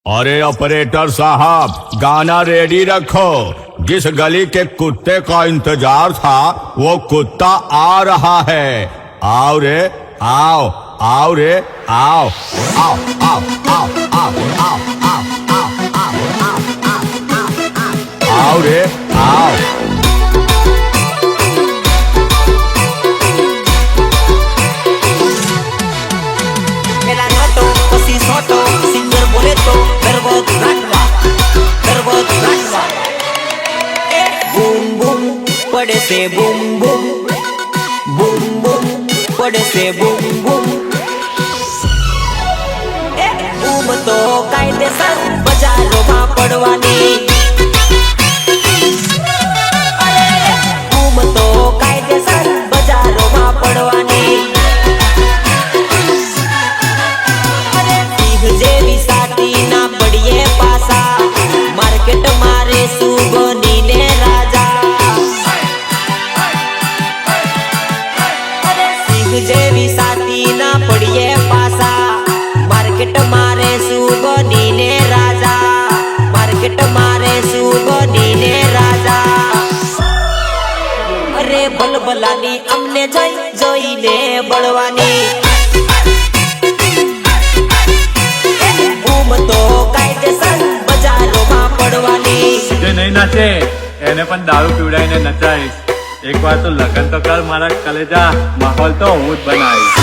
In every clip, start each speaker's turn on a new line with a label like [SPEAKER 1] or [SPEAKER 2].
[SPEAKER 1] अरे ऑपरेटर साहब, गाना रेडी रखो। जिस गली के कुत्ते का इंतजार था वो कुत्ता आ रहा है। आओ रे आओ, आओ रे आओ, आओ आओ आओ आओ आओ आओ आओ आओ आओ रे आओ।
[SPEAKER 2] सिंगर बोले तो दरबत राटवा बूम बूम पड़े से बूम बूम, बूम बूम पड़े से बूम बूम। बूम तो कायदेसर बजारों पड़वानी, बूम तो कायदेसर बजारों पड़वानी। जेवी साटी ना पड़िए पासा, मार्केट मारे सुगोनी ने राजा। सिंह जेवी साटी ना पड़िए पासा, मार्केट मारे सुगोनी ने राजा, मार्केट मारे सुगोनी ने राजा। अरे बलबलानी अमने जोई ने बड़वानी। तो कायदेसर बजारों पड़वानी।
[SPEAKER 3] જે નહીં નાચે એને પણ દારૂ પીવડાવીને નચાઈશ। એકવાર તો લગન તો કર મારા કલેજા, માહોલ તો હું જ બનાવીશ।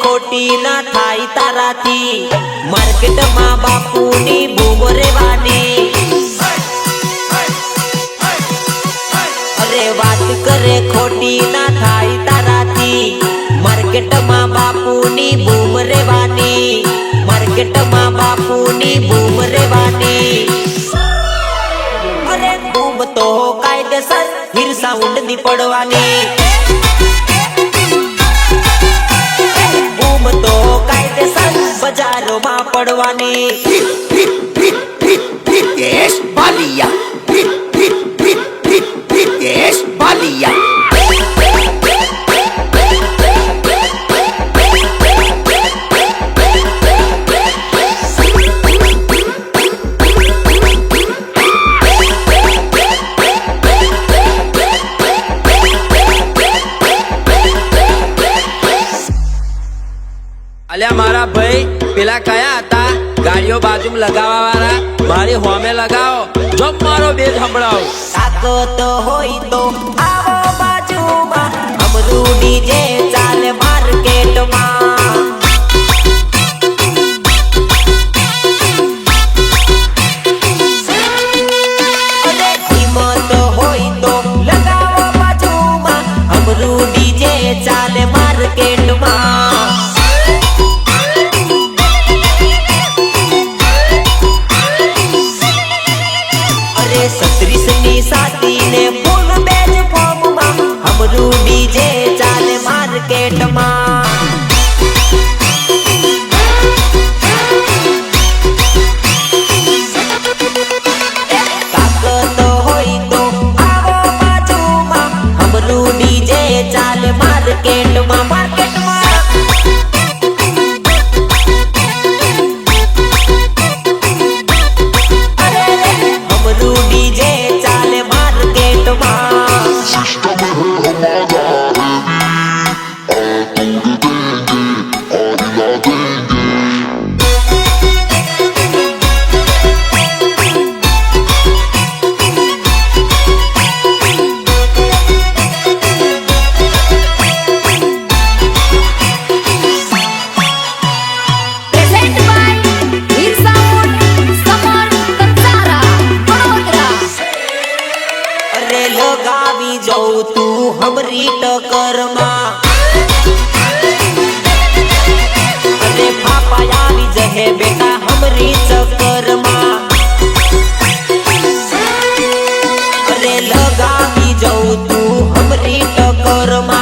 [SPEAKER 2] खोटी ना थाई ताराती, मार्केट माँ बापू नी बूम रेवानी। अरे बात करे खोटी ना थाई ताराती, मार्केट माँ बापू नी बूम रेवानी, मार्केट माँ बापू नी बूम रेवानी। अरे बूम तो कायदेसर हिर साउंड दी पड़वानी। तो कायदेसर बजारों पड़वानी।
[SPEAKER 4] देश बालिया, देश बालिया।
[SPEAKER 5] अल्या मारा भाई पेला कया था गाड़ियों बाजू में लगावा वाला, मारी होमे लगाओ जो मारो बेज हमड़ाओ।
[SPEAKER 2] ताको तो होई तो आओ बाजू मा, हमरू डीजे चाले मार्केट मा। अरे हिम्मत होई तो लगाओ बाजू मा, हमरू डीजे चाले मार्केट मा। साथी ने फुल बेज फॉर्म मा, हमरू डीजे चाले मार्केट मा। ताकत होई तो आओ बाजू मा, हमरू डीजे चाले मार्केट मा, मार्केट मा। हमरू डीजे चाले मार्केट मा।
[SPEAKER 6] सिस्टम है हमारा हैवी, तोड़ देंगे और हिला
[SPEAKER 2] लगावी जाऊ तू हमरी टक्कर मा। अरे पापा आवी जहे बेटा हमरी चक्कर मा। अरे लगावी जाऊ तू हमरी टक्कर मा।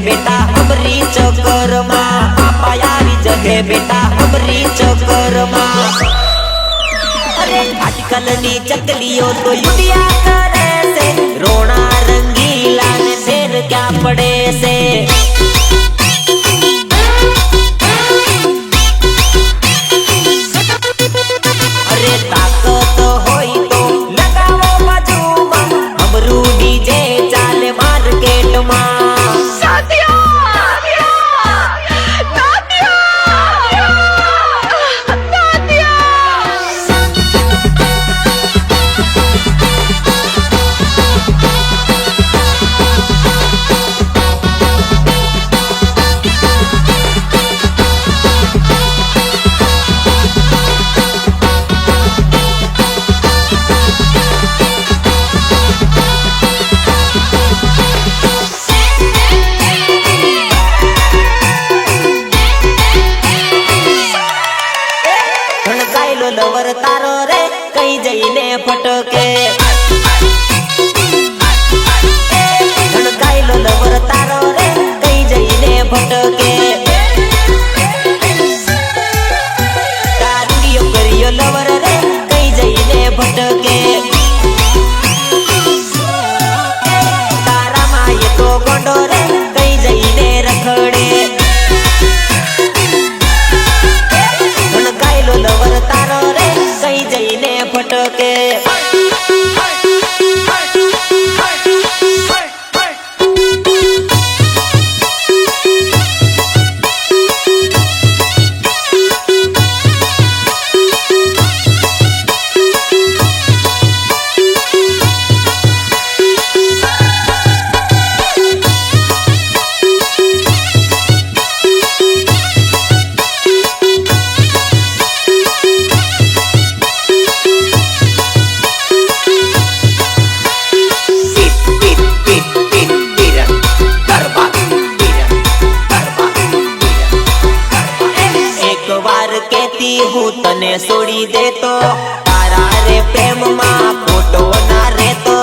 [SPEAKER 2] बेटा हमरी चक्कर में पापा आवी जगे बेटा हमरी चक्कर में अरे आजकल नी चकलियों तो युदिया करे से रोना रंगीला ने शेर क्या पड़े से अरे ताकत होई तो लगावो बाजूमा हमरू डीजे चाले मार्केट में लवर तारो रे कहीं जईने फटके धड़काइलो लवर तारो रे कहीं जईने फटके तारुडियो करियो लवर रे कहीं जईने फटके तारा माये तो गोंडो रे कहीं जईने रखड़े लवर तारो रे कहीं जईने फटके तने सोड़ी दे तो तारा रे प्रेम मां फोटो ना रे तो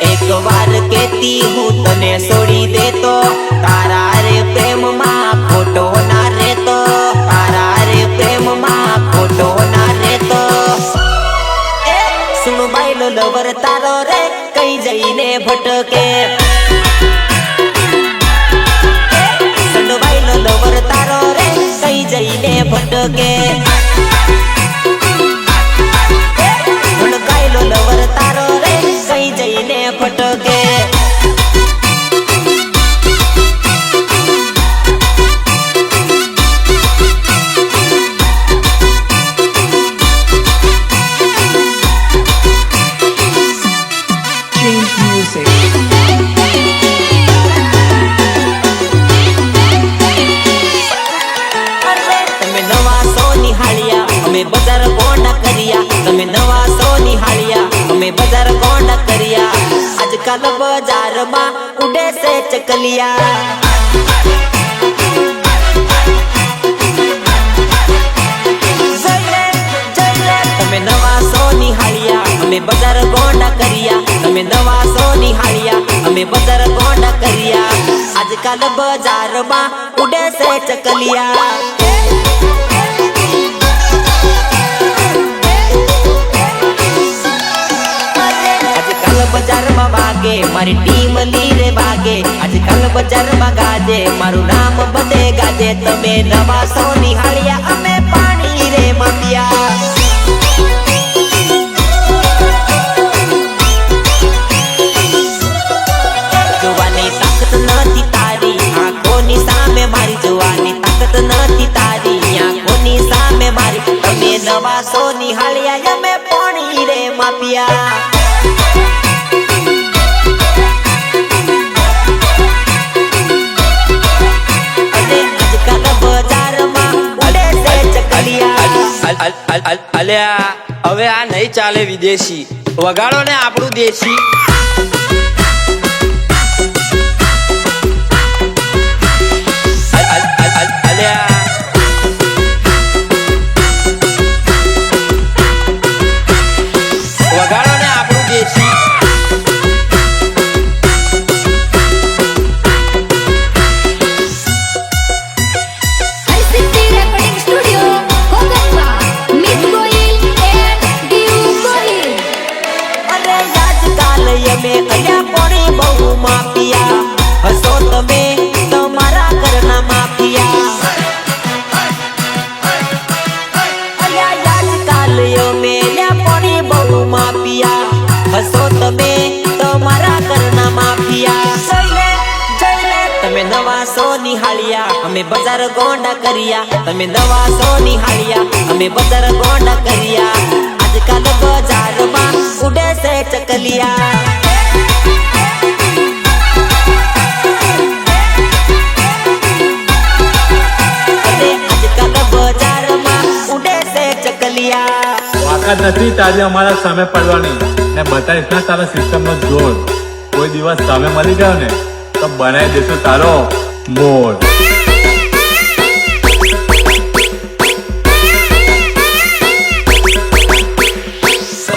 [SPEAKER 2] एक बार कहती हूँ तने सोड़ी दे तो तारा रे प्रेम मां फोटो ना रे तो तारा रे प्रेम मां फोटो ना रे तो सुन बाइलो लवर तारो रे कहीं जईने भटके लवर तारो रे कहीं जईने भटके भड़काइलो लवर तारो रे कहीं जईने भटके बजार गोंडा करिया तमे नवा सो निहालिया हमें बजार गोंडा करिया आजकल बाजार में उड़े से चकलिया तमे नवा सो निहालिया हमें बजार गोंडा करिया तमे नवा सो निहालिया हमें बजार गोंडा करिया आजकल बाजार में उड़े से चकलिया बजार में भागे मारी टीम ली रे भागे आजकल बजार में गाजे मारू नाम बदे गाजे तमे नवा सो निहालिया अमे पानी रे मापिया जुवानी ताकत नथी तारी आंखों नी सामे मारी जुवानी ताकत नथी तारी आंखों नी सामे मारी तमे नवा सो निहालिया अमे पानी रे मापिया
[SPEAKER 5] અલ્યા હવે આ નહીં ચાલે વિદેશી વગાડો ને આપણું દેશી અલ્યા
[SPEAKER 2] નિહાળ્યા અમે બજાર ગોંડા કર્યા તમે નવા સો નિહાળ્યા અમે બજાર ગોંડા કર્યા આજકાલ બજારમાં ઉડે છે ચકલિયા
[SPEAKER 3] વાકાત નથી તારી અમારા સામે પડવાની ને બતાવીશ ના તારા સિસ્ટમ નો જોર કોઈ દિવસ સામે મળી ગયો ને તો બનાવી દેશું તારો મોર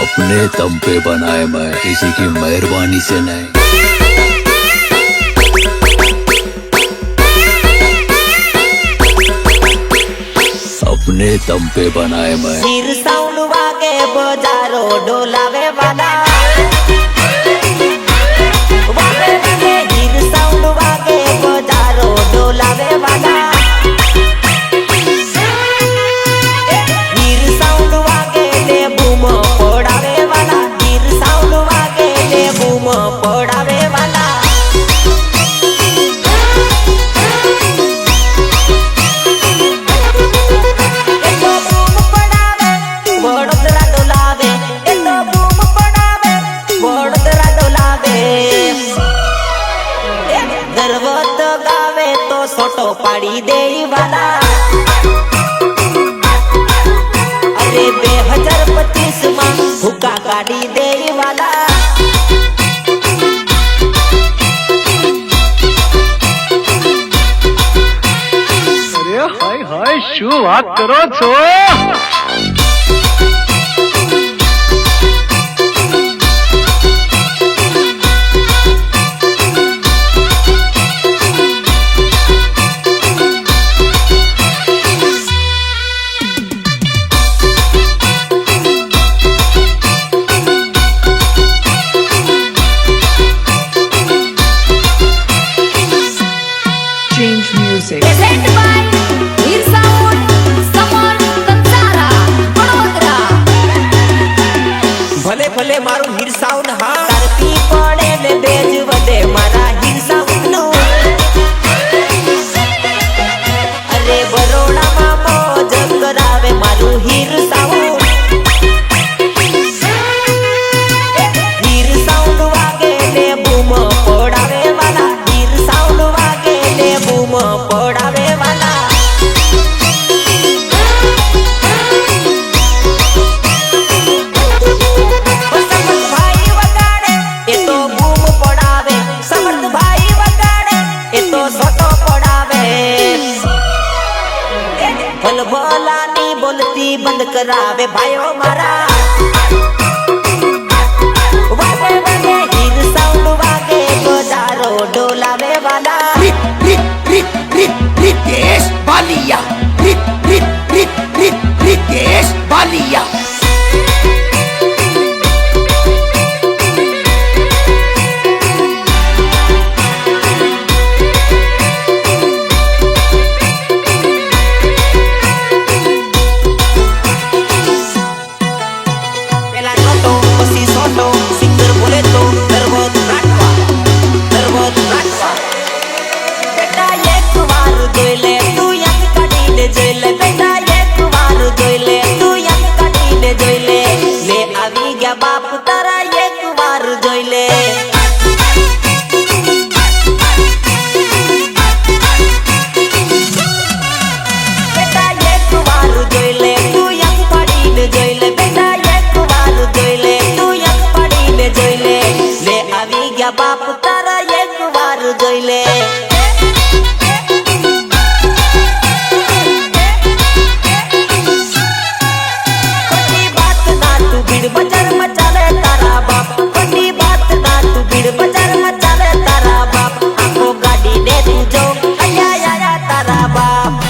[SPEAKER 7] अपने दम पे बनाए मैं किसी की मेहरबानी से नहीं अपने दम पे बनाए मैं
[SPEAKER 2] હીર સાઉન્ડ વાગે બજારો ડોલાવે વાલા વાગે વાગે હીર સાઉન્ડ વાગે બજારો ડોલાવે વાલા હીર સાઉન્ડ વાગે ને બૂમ પડાવે વાલા હીર સાઉન્ડ વાગે ને બૂમ પડાવે વાલા ફોટો પાડી દેઈ વાલા અરે 2025 માં હુક્કા કાઢી દેઈ વાલા
[SPEAKER 8] અરે હાય હાય શું વાત કરો છો
[SPEAKER 9] Present by Veer Sound, Samar Kansara, Vadodara.
[SPEAKER 2] ભલે ભલે મારું હીર સાઉન્ડ હા તરતી પડે ને બેજ વધે મારા હીર સાઉન્ડ નું અરે બરોડામાં મોજ કરાવે મારું હીર સાઉન્ડ હીર સાઉન્ડ વાગે ને બૂમ પડાવે વાલા હીર સાઉન્ડ વાગે ને બૂમ પડાવે વાલા ભલભલાની બોલતી બંધ કરાવે ભાઈઓ મારા વાગે વાગે હીર સાઉન્ડ વાગે બજારો ડોલાવે વાલા
[SPEAKER 4] Ritesh Balia Ritesh Balia
[SPEAKER 2] બાપ તારા એક વાર જોઈ લે બેટા એક વાર જોઈ લે તું યંગ પડીને જોઈ લે બેટા એક વાર જોઈ લે તું યંગ પડીને જોઈ લે લે આવી ગયા બાપ તારા એક વાર જોઈ લે बजार मचावे तारा बाप बड़ी बात ना तू भीड़ बजार मचावे तारा बाप आखो गाड़ी दे तू जो आया आया तारा बाप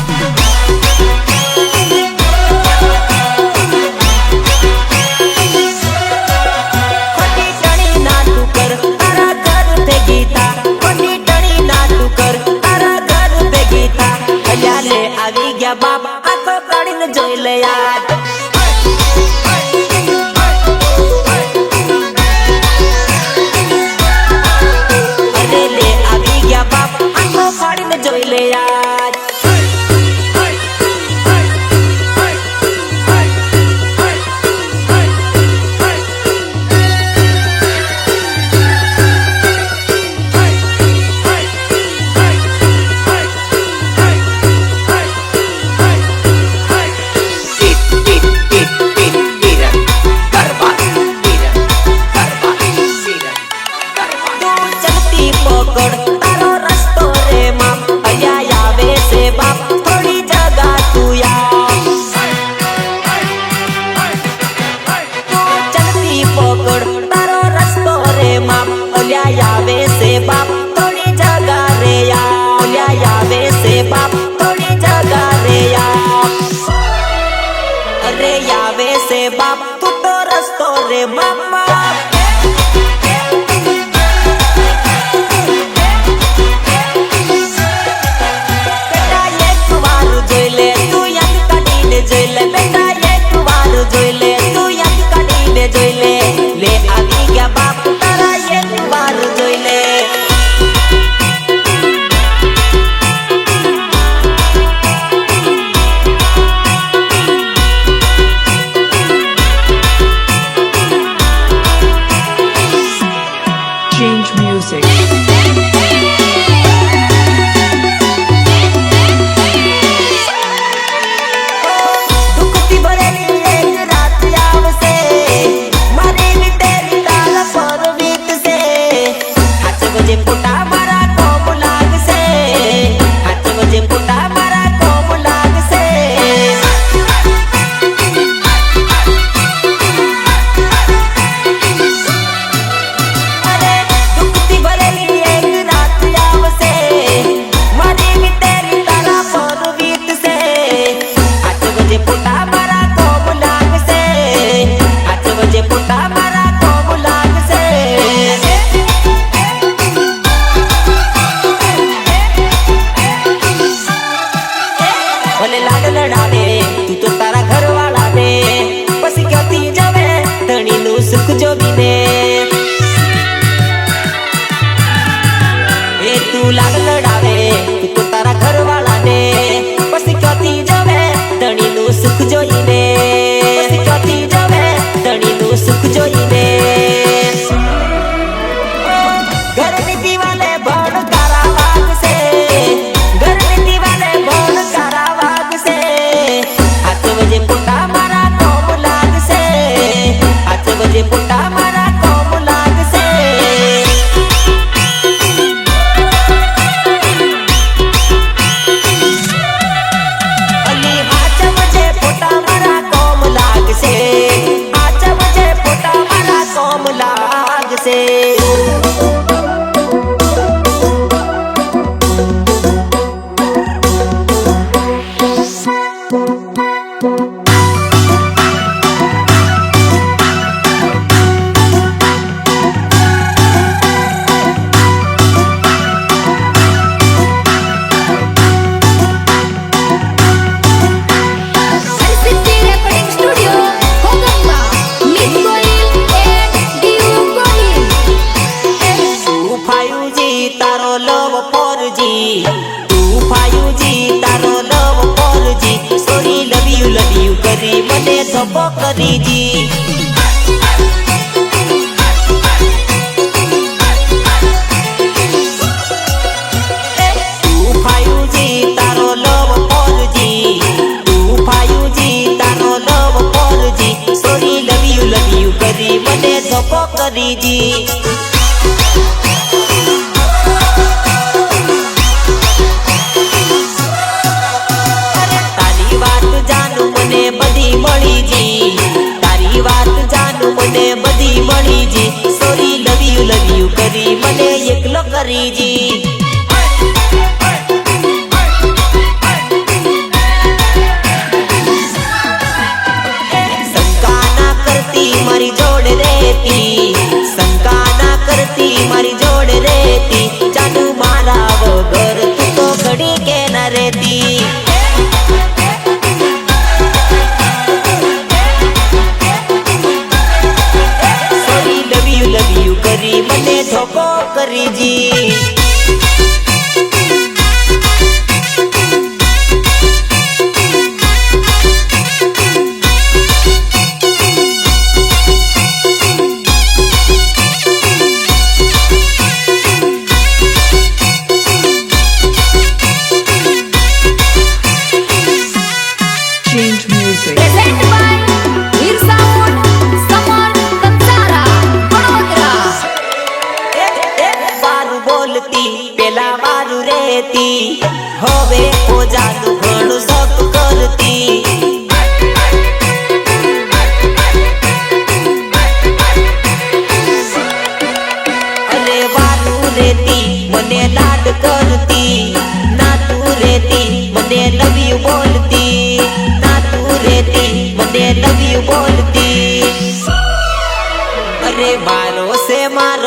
[SPEAKER 2] खोटी टणी ना तू कर तारा घर पे गीता खोटी टणी ना तू कर तारा घर पे गीता आया ले आवी गया बाप आखो गाड़ी ने जोई ले यार જોઈ લે યાર ઘરે આવે છે બાપ તું તો રસ્તો રે મામા બેટા એક વાર જોઈ લે તું યાદ કાઢીને જોઈ લે બેટા એક વાર જોઈ લે તું યાદ કાઢીને જોઈ લે લે આવી ગયા બાપ તારા એક વાર જોઈ લે
[SPEAKER 9] Change music.
[SPEAKER 2] દુઃખથી ભરેલી એક રાત આવશે મારી વીતેલી કાલ પર વીતશે હાથ વજે ફોટા મારા કોમ લાગશે હાથ વજે ફોટા મારા કોમ લાગશે અરે દુઃખથી ભરેલી એક રાત આવશે મારી વીતેલી તારા પર વીતશે હાથ વજે ફોટા મારા કોમ લાગશે હાથ વજે ફોટા મારા કોમ લાગશે ભલે લાડ લડાવે તું તો તારા ઘરવાળા ને પછી ક્યાંથી જવે ધણીનું સુખ જોગીને એ તું લાડ લડાવે તું તો તારા ઘરવાળા ને પછી ક્યાંથી જવે ધણીનું સુખ જોઈને પછી ક્યાંથી જવે ધણીનું સુખ જોઈને ઘરની દિવાલે ભણકારા વાગશે ઘરની દિવાલે ભણકારા વાગશે હાથ વજે ફોટા મારા કોમ લાગશે હાથ વજે ફોટા મારા કોમ લાગશે અલી હાથ વજે ફોટા મારા કોમ લાગશે હાથ વજે ફોટા મારા કોમ લાગશે
[SPEAKER 9] City Recording Studio, Hogamba, Miss Goyil and Diu Goyil.
[SPEAKER 2] તું ફાયુજી તારો લવ ફોરજી તું ફાયુજી તારો લવ ફોરજી સોરી લવ યુ કરી મને ધપ્પો કરીજી તું ફાયુજી તારો લવ ફોરજી તું ફાયુજી તારો લવ ફોરજી સોરી લવ યુ કરી મને ધપ્પો કરીજી તારી વાત જાનું મને બધી મળી જી તારી વાત જાનું મને બધી મળી જી સોરી લવ યુ કરી મને એકલો કરી જી શંકા ના કરતી મારી જોડે રહેતી શંકા ના કરતી મારી જોડે રહેતી જાનુ મારા વગર તું તો ઘડી કે ના રહેતી સોરી લવ યુ કરી મને ધોકો કરી જી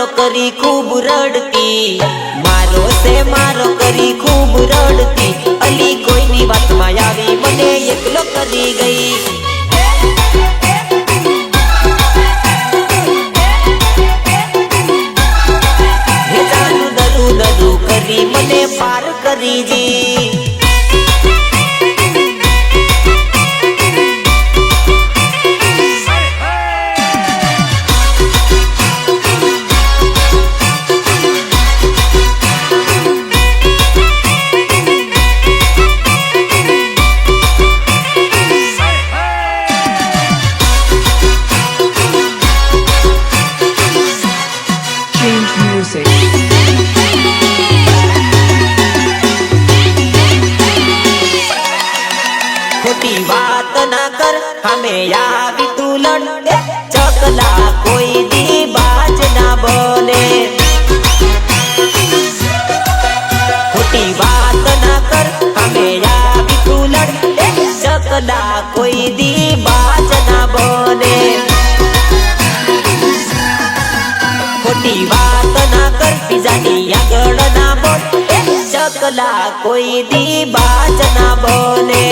[SPEAKER 2] मारो करी खूब रड़ती, मारो से मारो करी खूब रड़ती, अली कोई नी बात मायावी मने एकलो करी गई। हे जानू नरू नरू करी मने पार करी जी। खोटी बात ना कर हमें यावी तू लड़, चकला कोई दी बाज ना बोले। खोटी बात ना कर हमें यावी तू लड़, चकला कोई दी बाज ना बोले। खोटी बात ना कर पिजानी आगळ ना बोल, चकला कोई दी बाज ना बोले।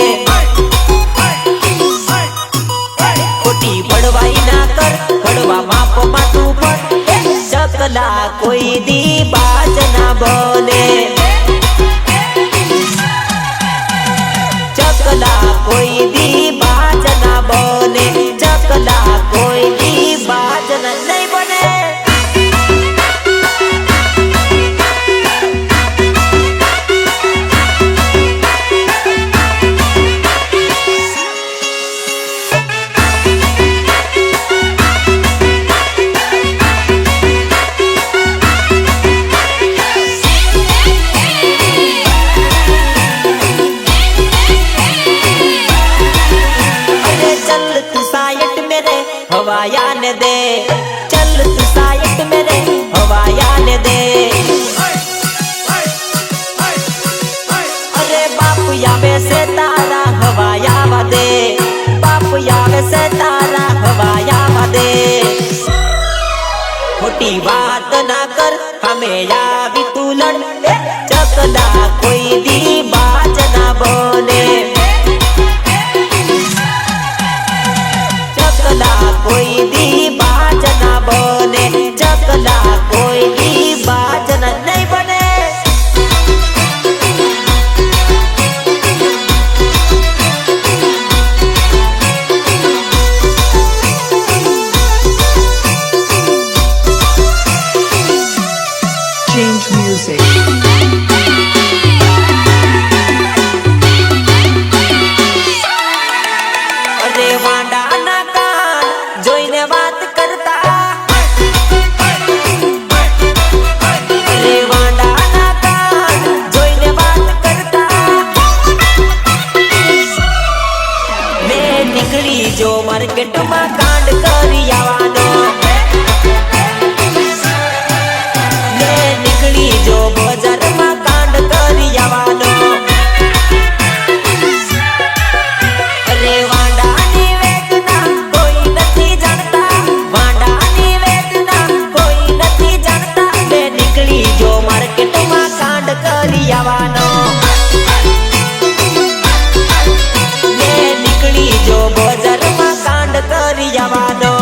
[SPEAKER 2] खोटी बड़वाई ना कर बड़वा माप मातू पर, चकला कोई दी बाज ना बोले। चकला कोई दी बाज ना बोले, चकला कोई दी बाज ना नहीं बोले। हवायान दे चल तू साइड मेरे हवायान दे। अरे बापू यावे से तारा हवाया दे, बापू यावे से तारा हवाया दे। खोटी बात ना कर हमें यावी तू लड़, चकला कोई दी बाज ना बोले। चकला कोई दी बाज ना बोले, चकला कोई दी बाज ना नहीं बने।
[SPEAKER 10] Change music.
[SPEAKER 2] अरे वांडा ना कान जोईने बात करता, अरे वांडा ना कान जोईने बात करता। मैं निकली जो मार्केट में कांड करी आवानो, मैं निकली जो बाजार में कांड करी आवानो। अरे वांडा नी वेदना कोई नहीं जानता, वांडा नी वेदना कोई नहीं जानता। मैं निकली जो मार्केट में कांड करी आवानो, मैं निकली जो बाजार में कांड करी आवानो।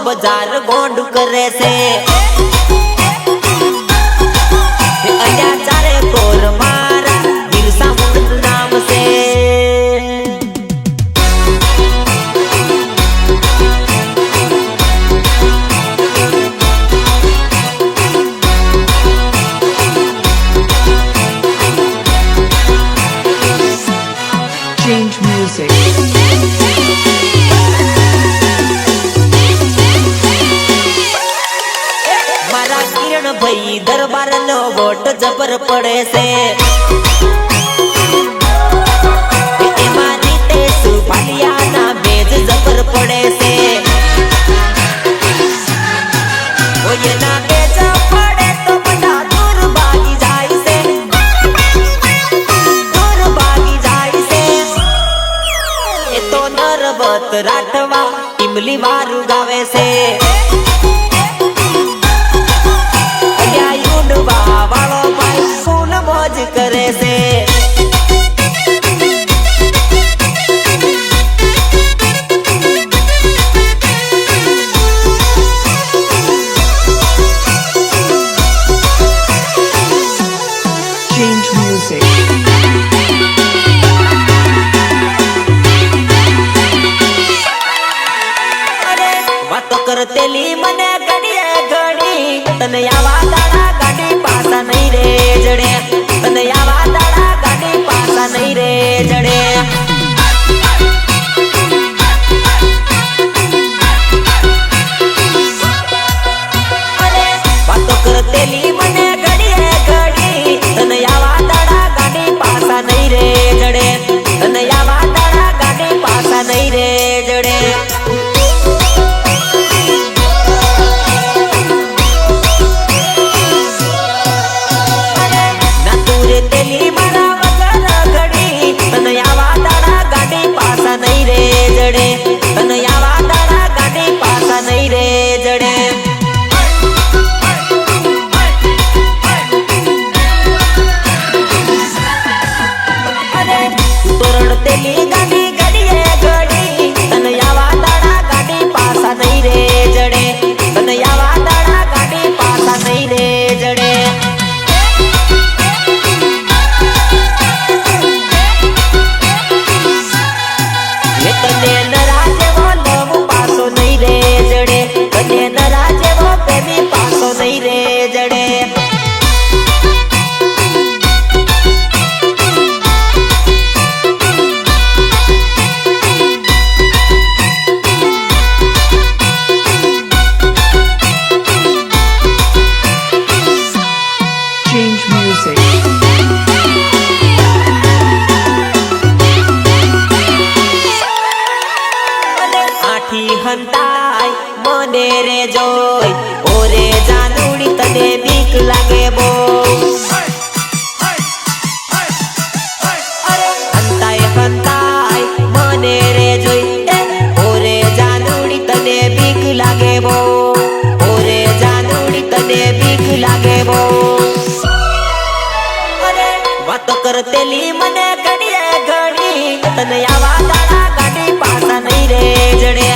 [SPEAKER 2] બજાર ગોંડ કરે છે અહીંયા ચારે કોર મારા બિરસા મુંડ નામ છે
[SPEAKER 10] Change music.
[SPEAKER 2] મારા કિરણ ભાઈ દરબાર નો વોટ જબર પડે છે એમાં રીતેશ ભાલિયાના બેજ જબર પડે છે એના બેજ પડે તો બધા દૂર ભાગી જાય છે દૂર ભાગી જાય છે એ તો નરબત રાઠવા ઇમલી વારું ગાવે છે વાળો ભાઈ ફૂલ મોજ કરે છે
[SPEAKER 10] Change music.
[SPEAKER 2] અરે વાતો કરતેલી મને ઘડીએ ઘડી તને આવા દાડા ગાડી પાસા નહીં રે જડે તને આવા દાડા ગાડી પાસા નહીં રે જડે અરે વાતો કરતેલી મને ઘડીએ ઘડી તને આવા દાડા ગાડી પાસા નહીં રે જડે તને આવા દાડા ગાડી પાસા નહીં રે જડે તેલી મારા વગર ઘડી તને આવા દાડા ગાડી પાસા નહીં રે જડે તને આવા દાડા ગાડી પાસા નહીં રે જડે તોરણ તેલી ગાડી ઘડીએ ઘડી તને આવા દાડા ગાડી પાસા નહીં રે જડે તને આવા દાડા ગાડી પાસા નહીં રે જડે તને નરા જેવો લવ પાસો નહીં રે જડે તને નરા જેવો પ્રેમી પાસો નહીં રે જડે
[SPEAKER 10] Change music.
[SPEAKER 2] આઠી હંતાય મને રે જોઈ ઓરે જાનુડી તને બીક લાગે બો હંતાય હંતાય મને રે જોઈ ઓરે જાનુડી તને બીક લાગે બો ઓરે જાનુડી તને બીક લાગે બો વાતો કરતેલી મને ઘડીએ ઘડી તને આવા દાડા ગાડી પાસા નહીં રે જડે